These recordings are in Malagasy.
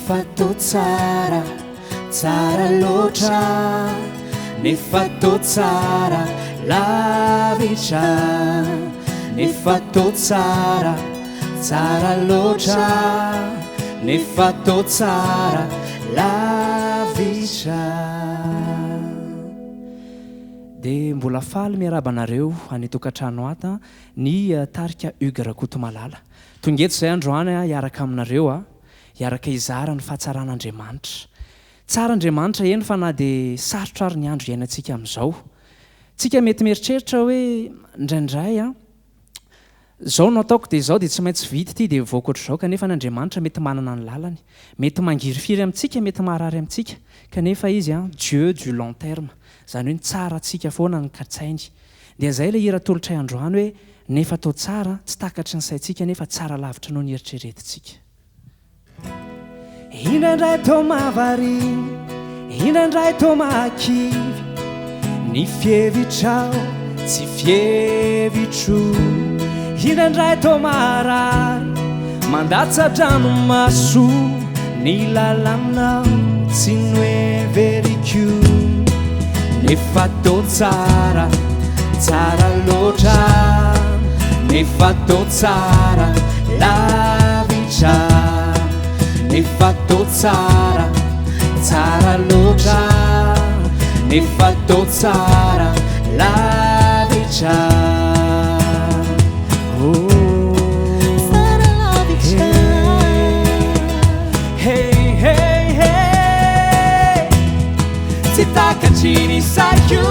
nefa tao tsara tsara loatra nefa tao tsara lavitra nefa tao tsara tsara loatra nefa tao tsara lavitra. Dia mbola faly miarabanareo any tokantrano ata ny tarika Hugues Rakotomalala. Tongeto izay androany hiaraka aminareo hiaraka izara ny fahatsaran'Andriamanitra. Tsara Andriamanitra eny fa na dia sarotra ary ny andro iainantsika amin'izao. Tsika mety mieritreritra hoe indraindray zao no ataoko dia izao dia tsy maintsy vity ity dia voako ohatr'izao, kanefa n'Andriamanitra mety manana ny lalany, mety mangiry-firy amintsika, mety maharary amintsika, kanefa izy Dieu du long terme, izany hoe ny tsara antsika foana ny katsainy. Dia izay ilay hira tolotray androany hoe nefa tao tsara tsy takatry ny saintsika nefa tsara lavitra noho ny eritreretintsika. Indraindray tao mahavariana, indraindray tao mahakivy, ny fievitrao tsy fievitro. Indraindray tao maharary, mandatsa-dranomaso, ny lalanao tsy noeveriko. Nefa tao tsara tsara loatra nefa tao tsara lavitra nefa tao tsara tsara loatra nefa tao tsara lavitra. Tsara lavitra. Hey, hey, hey. Tsy takatry ny saiko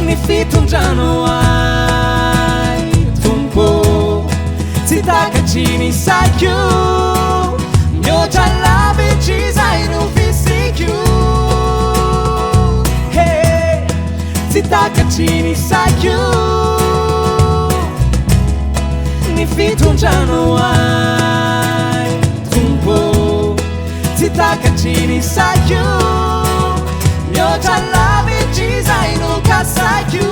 ny fitondrano ay tompo. Tsy takatry ny saiko mihoatra lavitry izay no fisiko. Hey, tsy takatry ny saiko ny fitondrano ay tompo. Tsy takatry ny saiko mihoatra lavitry izay no kasaiko.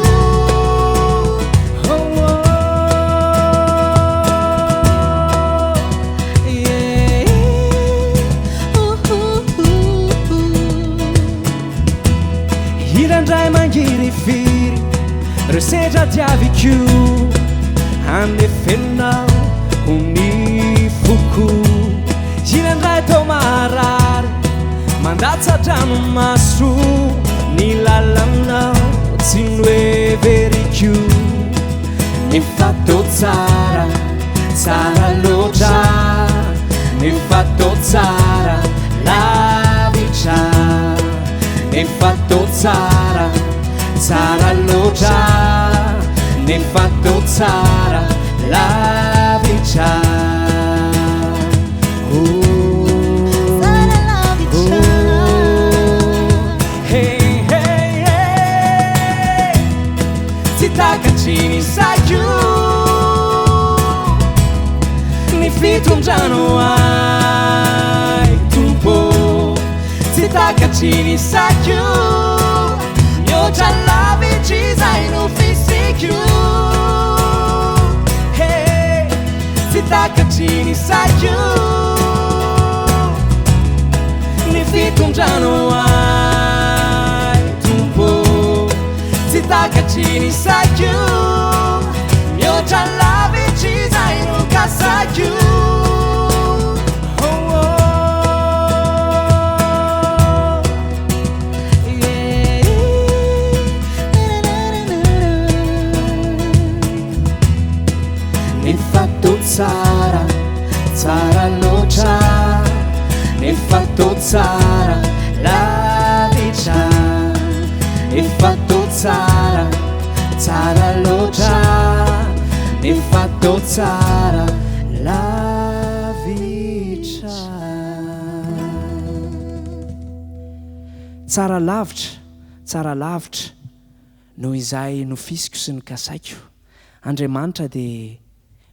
Indraindray mangiry-firy reo sedra diaviko, andefelonao ho ny foko. Indraindray tao maharary, mandatsa-dranomaso, ny lalanao tsy noeveriko. Nefa tao tsara tsara loatra nefa tao tsara lavitra nefa tao tsara tsara loatra nefa tao tsara lavitra. Tsara lavitra. Hey, hey, hey. Tsy takatry ny saiko ny fitondrano ay tompo. Tsy takatry ny saiko mihoatra lavitry izay no fisiko. Hey, tsy takatry ny saiko ny fitondrano ay tompo. Tsy takatry ny saiko mihoatra lavitry izay no kasaiko. Nefa tao tsara tsara loatra nefa tao tsara lavitra nefa tao tsara tsara loatra nefa tao tsara lavitra. Tsara lavitra noho izay nofisiko sy ny kasaiko. Andriamanitra dia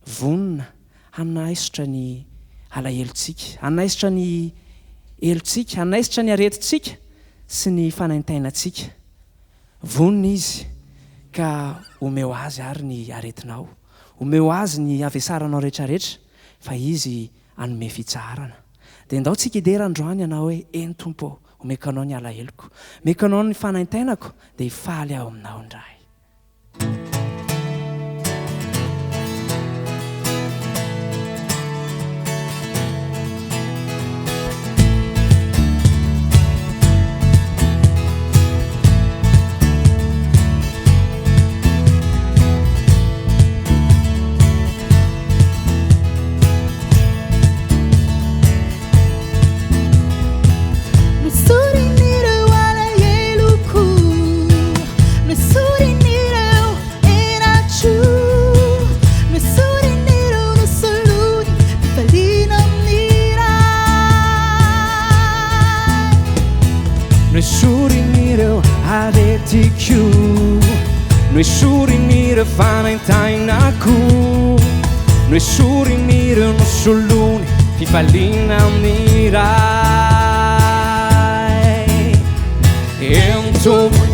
vonona hanaisotra ny alahelontsika, hanaisotra ny elontsika, hanaisotra ny aretintsika sy ny fanaintainantsika. Vonona izy ka omeo azy ary ny aretinao, omeo azy ny avesaranao rehetrarehetra, fa izy anome fitsarana dia ndao tsika iderandroany ianao hoe eny tompo omeko anao ny alaheloko meko anao ny fanaintainako dia hifaly aho aminao indray Noesorin'ireo aretiko noesorin'ireo fanaintainako noesorin'ireo nosolony fifaliana amin'iray Tompo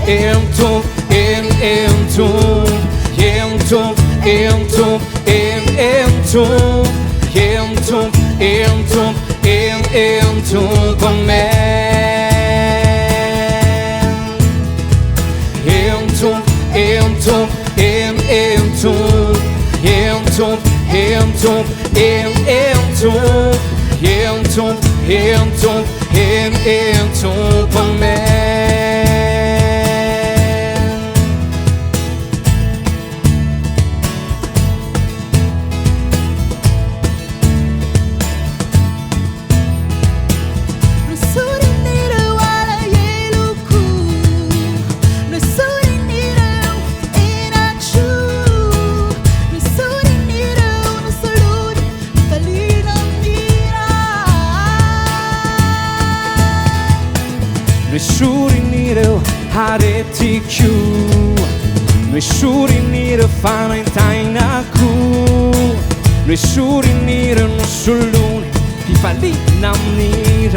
noesorin'ireo aretiko noesorin'ireo fanaintainako noesorin'ireo nosolony fifaliana amin'iray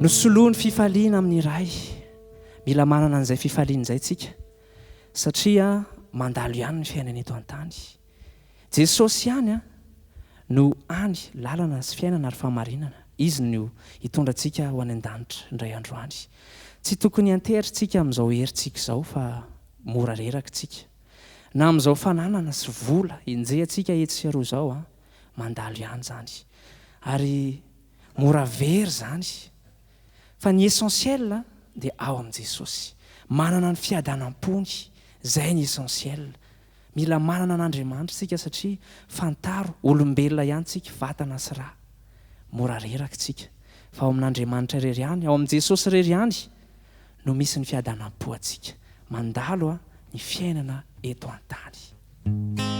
nosoloany fifaliana amin'iray mila manana an'izay fifaliana izay tsika satria mandalo ihany ny fiainana eto an-tany Jesosy ihany no any lalana sy fiainana ary famarinana izy no hitondra antsika ho any an-danitra indray andro any tsy tokony hanteritsika amin'izao herintsika izao fa mora reraka tsika na amin'izao fananana sy vola injehantsika eto sy aroa izao mandalo ihany zany ary mora very zany fa ny essentiel dia ao amin'i Jesosy manana ny fiadanam-pony zay ny essentiel mila manana an'Andriamanitra tsika satria fantaro olombelona ihany tsika vatana sy ra mora reraka tsika fa ao amin'Andriamanitra rery ihany ao amin'i Jesosy rery ihany no misy ny fiadanam-po atsika mandalo ny fiainana eto an-tany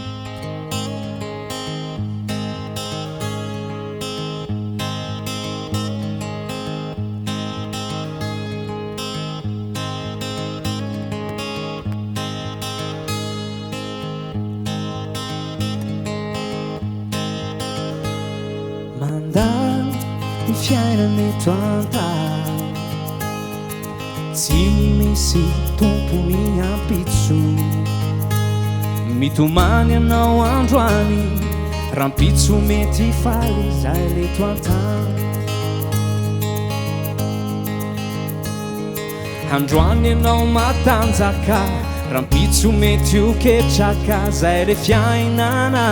fiainana eto antany tsy misy tompony ampitso mitomany anao androany rampitso mety faly zay leto antany androany anao matanjaka rampitso mety ho ketraka zay le fiainana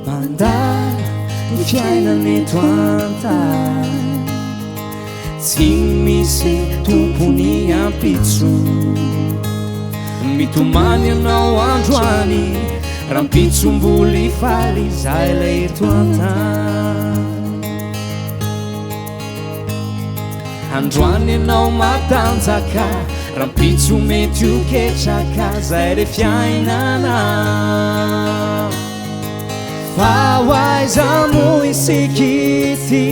mandala ny fiainana eto antany tsy misy tompony ampitso mitomany anao androany rampitsomboly faly zay le eto antany androany anao matanjaka rampitso mety ho ketraka zay le fiainana fa hoaiza mo isikity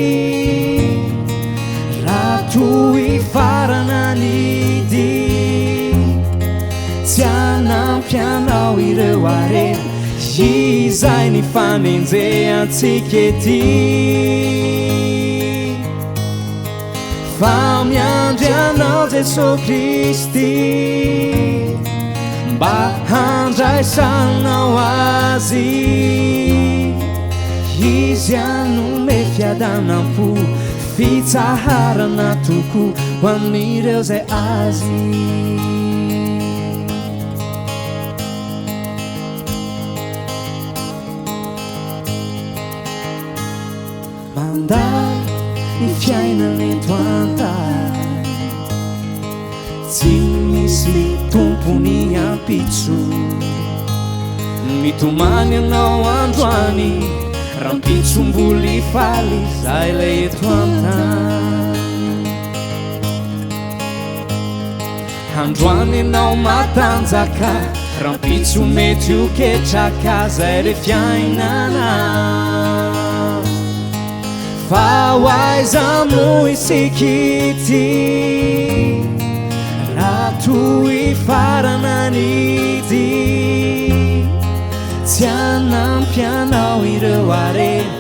raha toy farana nidy tsy anampianao ireo arena izay ny fanenjehantsika ety fa miandry anao Jesosy Kristy mba handraisanao azy izy anome fiadanam-po fitsaharana toko ho an'ireo zay azy mandala ny fiainana eto antany tsy misy tompony ampitso mitomany anao androany rampitsomboly faly zay le eto antany androany anao matanjaka rampitso mety ho ketraka zay le fiainana fa hoaiza mo isikity raha toy farana nidy tsy anampianao ireo arena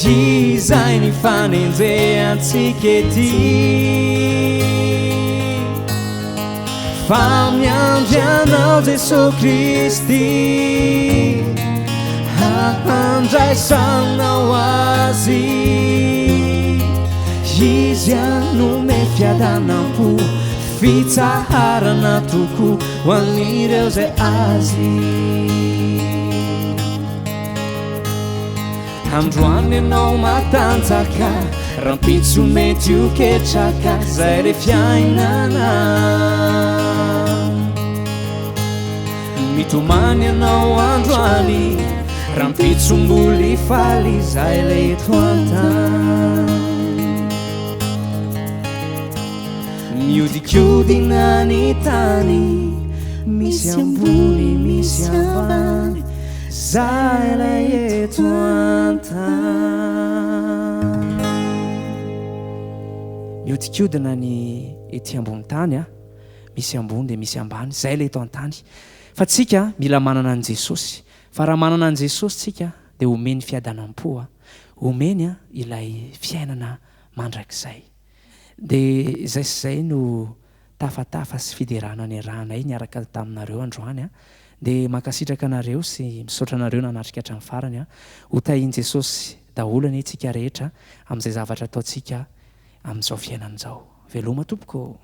izay ny fanenjehantsika ety fa miandry anao Jesosy Kristy handraisanao azy izy anome fiadanam-po fitsaharana toko ho an'ireo zay azy androany anao matanjaka rampitso mety ho ketraka zay le fiainana mitomany anao androany rampitsomboly faly zay le eto antany miodikodina ny tany misy ambony misy ambany zay le eto antany miodikodina ny ety ambony tany misy ambony dia misy ambany zay le eto antany fa tsika mila manana an Jesosy fa raha manana an Jesosy tsika dia omeny fiadanam-po omeny ilay fiainana mandrakizay dia izay sy zay no tafatafa sy fiderana ny rahanay niaraka taminareo androany dia makasitraka anareo sy misaotra anareo nanatrika hatramin'ny farany ho tahian Jesosy daholo ny tsika rehetra amin'izay zavatra ataontsika amin'izao fiainan'izao veloma tompoko